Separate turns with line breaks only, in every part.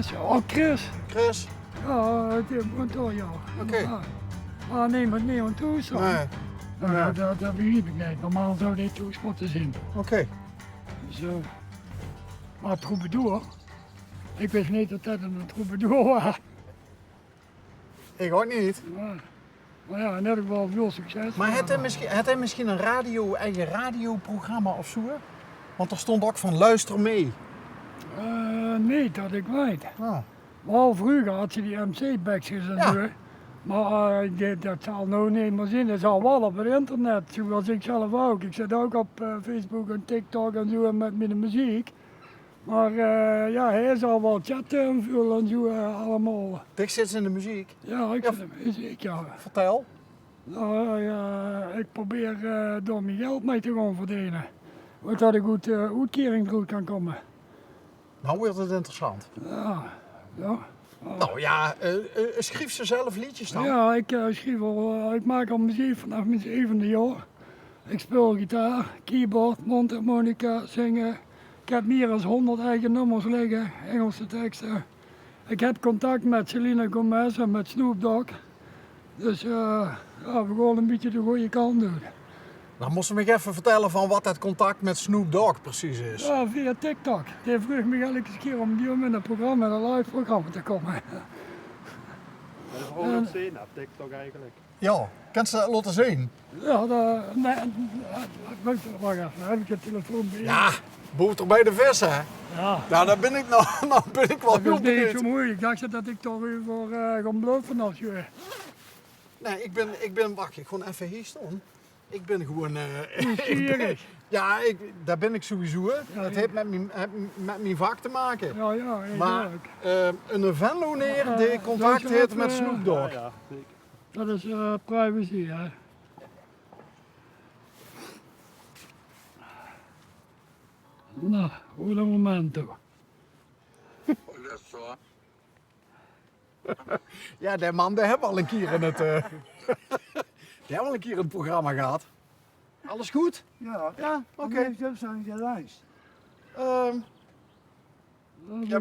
Chris. Oh, Chris.
Chris?
Ja, die woont al, ja.
Oké.
Ja. Maar nee, een toestand.
Nee.
Nou,
Ja.
dat begrijp ik niet. Normaal zou dit toestand moeten zijn.
Oké.
Dus, maar troubadour, ik wist niet dat dat een troubadour was.
Ik ook niet.
Maar ja, in ieder geval veel succes.
Maar had hij misschien een eigen radioprogramma of zo? Want er stond ook van luister mee.
Nee, dat ik weet.
Ah.
Wel vroeger had ze die MC-backjes en
Ja.
zo. Maar dat zal nou niet meer zijn. Dat zal wel op het internet, zoals ik zelf ook. Ik zit ook op Facebook en TikTok en zo met mijn muziek. Maar ja, hij zal wel chatten en vullen en zo allemaal.
Dicht zit in de muziek.
Ja, ik
Ja.
zit in muziek, ja.
Vertel.
Nou, ik probeer door mijn geld mee te gaan verdienen. Zodat ik goed uitkering goed kan komen.
Nou wordt het interessant.
Ja, ja.
Nou ja, schreef ze zelf liedjes dan?
Ja, ik maak al muziek vanaf mijn 7e jaar. Ik speel gitaar, keyboard, mondharmonica, zingen. Ik heb meer dan 100 eigen nummers liggen, Engelse teksten. Ik heb contact met Selena Gomez en met Snoop Dogg. Dus ja, we gaan een beetje de goede kant doen.
Dan moest je me even vertellen van wat dat contact met Snoop Dogg precies is.
Ja, via TikTok. Die vroeg me elke keer om in een programma, een live programma te komen.
Dat is gewoon op zien op TikTok eigenlijk.
Ja, kan ze dat laten zien?
Ja, wacht even, heb ik je telefoon bij?
Ja, boter bij de vis hè?
Ja.
Nou, dan ben ik, nou ben ik wel
Dat
heel
is niet
benieuwd.
zo moeilijk. Ik dacht dat ik toch weer voor gaan bluffen als je.
Nee, wacht, ik gewoon even hier staan. Ik ben gewoon...
Nieuwsgierig.
Ja, daar ben ik sowieso. Hè.
Ja,
Het
ja.
heeft met mijn vak te maken.
Ja, ik
Maar
ook.
een Venloneer
Ja,
die contact
dat is
heeft
ook,
met Snoop Dogg.
Ja, zeker.
Dat is privacy, hè. Nou, hoe een moment toch.
Ja, die man die hebben al een keer in het, die hebben al een keer in het programma gehad. Alles goed?
Ja,
Ja, oké.
dat zijn gereisd.
Ja,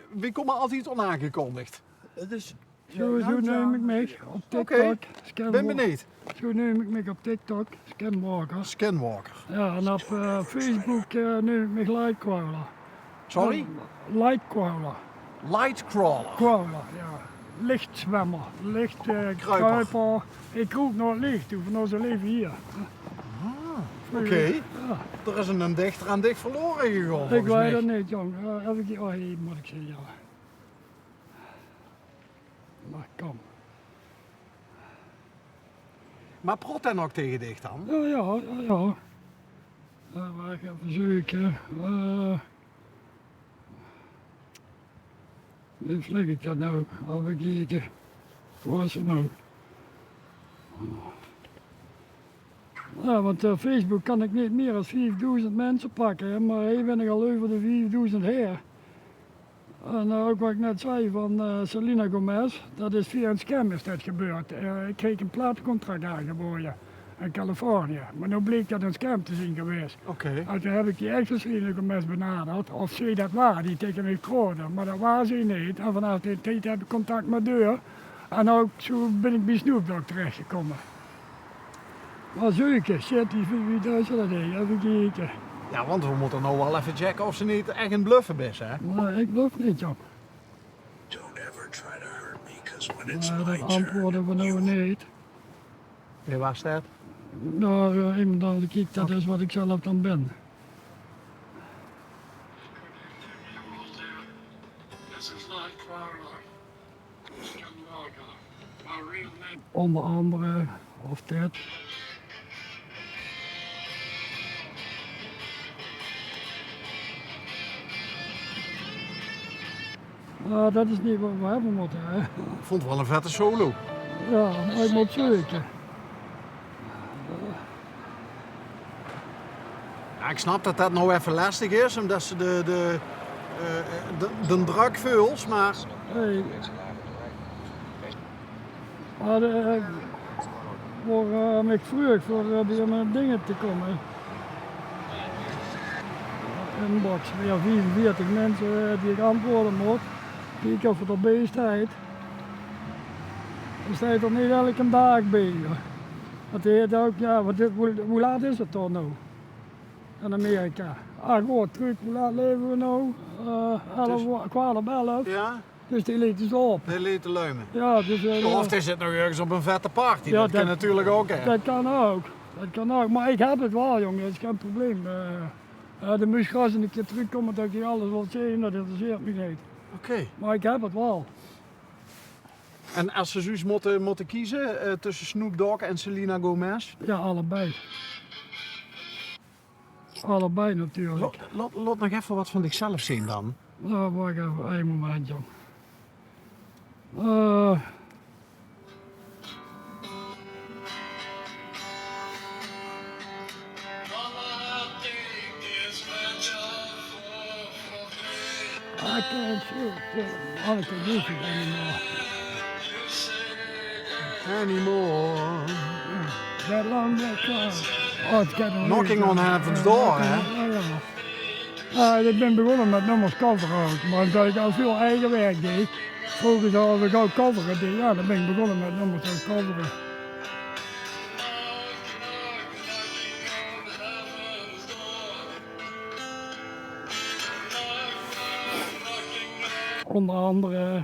wie komen altijd onaangekondigd?
Het is
Zo neem ik mij op TikTok.
Oké,
Scanwalker.
ben benieuwd.
Zo neem ik mij op TikTok, Scanwalker.
Scanwalker.
Ja, en op Facebook neem ik mij Lightcrawler.
Sorry?
Lightcrawler.
Lightcrawler.
Crawler, ja. Lichtzwemmer, lichtkruiper. Ik roep nog licht, hoef nou zijn leven hier.
Oké.
Ja.
Er is een dichter aan dicht verloren gegaan.
Ik
volgens
weet
mij.
het niet, jong. Oh, hier moet ik zeggen, ja. Maar kom.
Maar prot hij nog tegen dicht dan?
Ja. Waar ik even zoeken. Hoe vlieg ik dat nou? Even kijken. Waar is het nou? Ja, want Facebook kan ik niet meer dan 5000 mensen pakken, hè, maar hier ben ik al over de 4000 her. En ook wat ik net zei van Selena Gomez, dat is via een scam is dat gebeurd. Ik kreeg een platencontract aangeboden in Californië, maar nu bleek dat een scam te zijn geweest.
Oké.
En toen heb ik die echte Selena Gomez benaderd, of ze dat waar, die tegen mij kroonde, maar dat was ze niet. En vanaf die tijd heb ik contact met deur en ook zo ben ik bij Snoop Dogg terechtgekomen. Maar zoeken, shit, wie doet dat niet? Even kijken.
Ja, want we moeten nou wel even checken of ze niet echt een bluffen is, hè?
Nee, ik geloof niet, joh.
Don't ever try to hurt me, because when it's my
Dat
turn,
antwoorden we nou niet.
Wie was dat?
Nou, iemand dan kijkt, dat is wat ik zelf dan ben. Onder andere, of dit. Nou, dat is niet wat we hebben moeten, hè.
Ik vond het wel een vette solo.
Ja, maar ik moet zoeken.
Ja, ik snap dat dat nou even lastig is, omdat ze de druk vuls, maar
Hey. Maar voor ik vroeg voor bij mijn dingen te komen. inbox. Weer 44 mensen die ik antwoorden moet. Kijken of het erbij staat. Er staat er niet elke dag bij. Dat heet ook, ja, hoe laat is het dan nou? In Amerika. Goed, terug, hoe laat leven we nou? 11.
Ja,
Dus die liet dus op.
de lete luimen.
Ja, dus,
Of is het nog ergens op een vette party?
Ja,
dat kan natuurlijk ook, hè?
Dat kan ook. Dat kan ook. Maar ik heb het wel, jongen. Dat is geen probleem. De muisgas en een keer terugkomen dat ik alles wil zien, dat interesseert me niet.
Oké.
Maar ik heb het wel.
En als ze zoiets moeten kiezen tussen Snoop Dogg en Selena Gomez?
Ja, allebei. Allebei natuurlijk.
Laat nog even wat van zichzelf zien dan.
Nou, wacht even, één moment, jong. I can't shoot Monica Goofy anymore.
Anymore.
That long black car. Oh, it's getting
Knocking on Heaven's Door, hè?
Ja. Ik ben begonnen met nummers coveren, maar omdat ik al veel eigen werk deed. Vroeger zoals ik ook coveren deed, ja, dan ben ik begonnen met nummers te coveren. Onder andere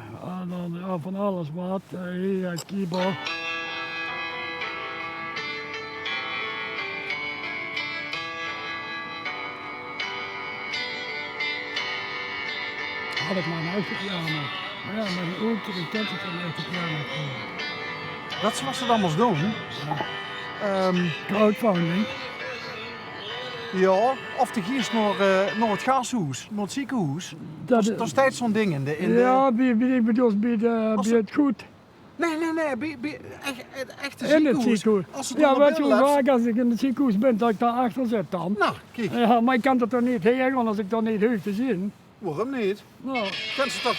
van alles wat, hier, keyboard. Had ik maar een eigen piano. Maar ja, met een oortje, ik kent het een eigen piano.
Wat ze dan moest doen?
Crowdfunding.
Ja, of de gies naar het gashuis, naar het ziekenhuis. Dat is steeds zo'n ding in de...
Ja, ik bedoel, bij het goed.
Nee, echt een
In het
ziekenhuis.
ziekenhuis.
Als het
Ja,
onder
weet je hoe
beeld
vaak als ik in het ziekenhuis ben, dat ik daar achter zit dan?
Nou, kijk,
Ja, maar ik kan het er niet heen gaan als ik dat niet hoef te zien.
waarom niet?
Nou,
Kent ze toch...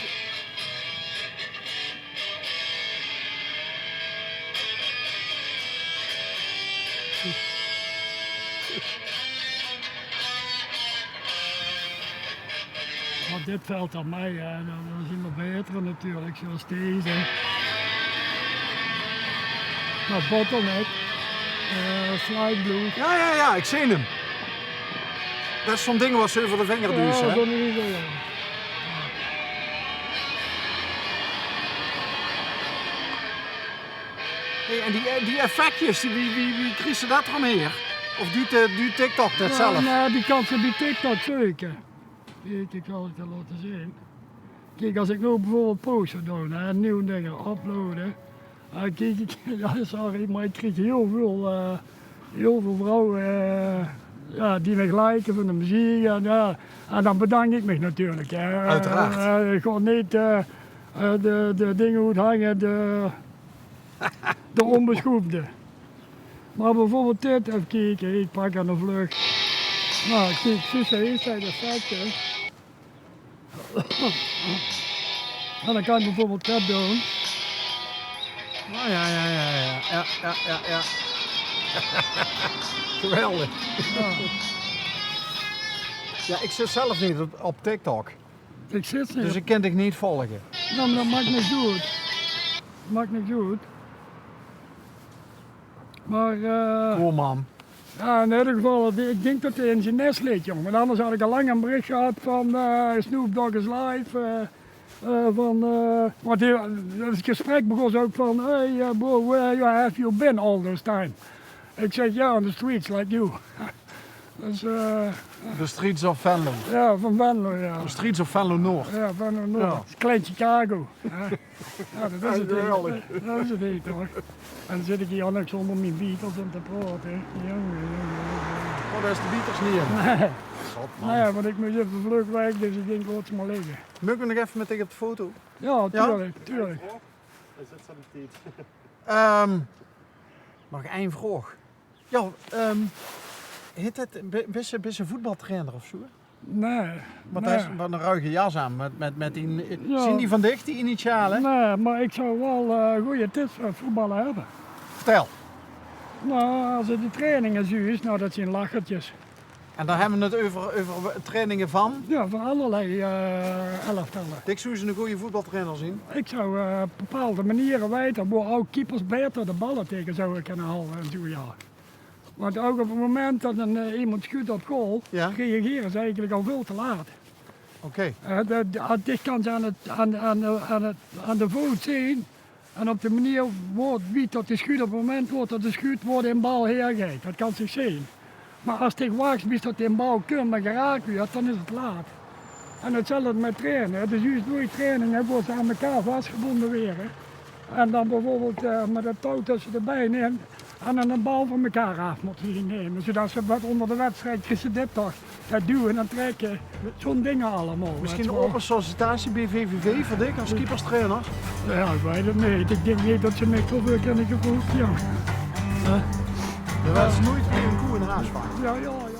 maar dit valt aan mij, dat is immer beter natuurlijk, zoals deze. Nou, Bottleneck, Slide Blues.
Ja, ik zie hem. Dat is zo'n ding wat ze over de vinger duwt,
Ja,
hè?
dat niet zo.
Hey, en die effectjes, wie krijgt ze dat van hier? Of duurt TikTok dat zelf?
Nou, die kan ze bij TikTok zeker. Kijk, ik zal het je laten zien. Kijk, als ik nu bijvoorbeeld post zou doen, een nieuw ding uploaden. Kijk, ja, sorry, maar ik krijg heel veel vrouwen ja, die me gelijken van de muziek. En dan bedank ik me natuurlijk.
Uiteraard.
Gewoon niet de dingen hoe het hangen, de onbeschoefde. Maar bijvoorbeeld dit, even kijken, ik pak aan de vlucht. Nou, kijk, hier zijn de effecten. En dan kan ik bijvoorbeeld dit doen.
Oh, ja. Geweldig.
Ja,
Ja, ik zit zelf niet op TikTok,
ik zit niet.
dus ik kan het niet volgen.
Nou, maar dat maakt niet goed. Maakt niet goed. Maar
Cool, man.
ja, in ieder geval, ik denk dat hij in zijn nest ligt, jongen. Want anders had ik al lang een bericht gehad van Snoop Dogg is live. Want het gesprek begon zo ook van, hey bro, where have you been all this time? Ik zeg, ja, on the streets like you. Dus,
The Streets of Venlo.
ja, van Venlo, ja.
The Streets of Venlo Noord.
Ja, Venlo Noord.
Ja.
Het is klein Chicago. Ja, dat is het
geweldig.
niet. Dat is het niet, hoor. En dan zit ik hier ook zonder mijn Beatles in te praten. Jongen.
Oh, daar is de Beatles niet in.
Nee.
God, man.
Nou ja, want ik moest even vlug weg, dus ik denk, laat ze maar liggen.
Moet ik nog even met tegen op de foto?
Ja,
Ja?
tuurlijk, tuurlijk.
Hij zit zo niet tijd.
Nog één vraag. Ja, heet het best een voetbaltrainer of zo?
Nee,
Want
nee.
hij is wat een ruige jas aan met die...
Ja.
Zien die van dicht, die initialen?
Nee, maar ik zou wel goede tips voor voetballen hebben.
Vertel.
Nou, als het die trainingen zo is, nou dat zijn lachertjes.
En dan hebben we het over trainingen van.
Ja, voor allerlei elftallen.
Dick, zou je een goede voetbaltrainer zien?
Ik zou op bepaalde manieren weten, waar ook keepers beter de ballen tegen zouden kunnen houden en zo, ja. Want ook op het moment dat iemand schudt op goal,
Ja.
reageren ze eigenlijk al veel te laat.
Oké.
Dit kan ze aan de voet zien. En op de manier wie tot de schuut op het moment wordt dat de schuut wordt in bal hergeeft. Dat kan zich zien. Maar als het wacht is dat in bal komt maar geraakt wordt, dan is het laat. En hetzelfde met trainen. Dus juist door je training hebben ze aan elkaar vastgebonden weer. En dan bijvoorbeeld met het touw tussen de benen en dan een bal van elkaar af moeten zien nemen. Zodat ze wat onder de wedstrijd tussen dit toch dat duwen en trekken. Zo'n dingen allemaal.
Misschien
weet
een
je wel.
open sollicitatie bij VVV voor Dick als keeperstrainer?
Ja, ik weet het niet. Ik denk niet dat ze mij zoveel kunnen gevoeld. Ja.
Er was nooit meer een koe in de aanspraak.
Ja, ja, ja.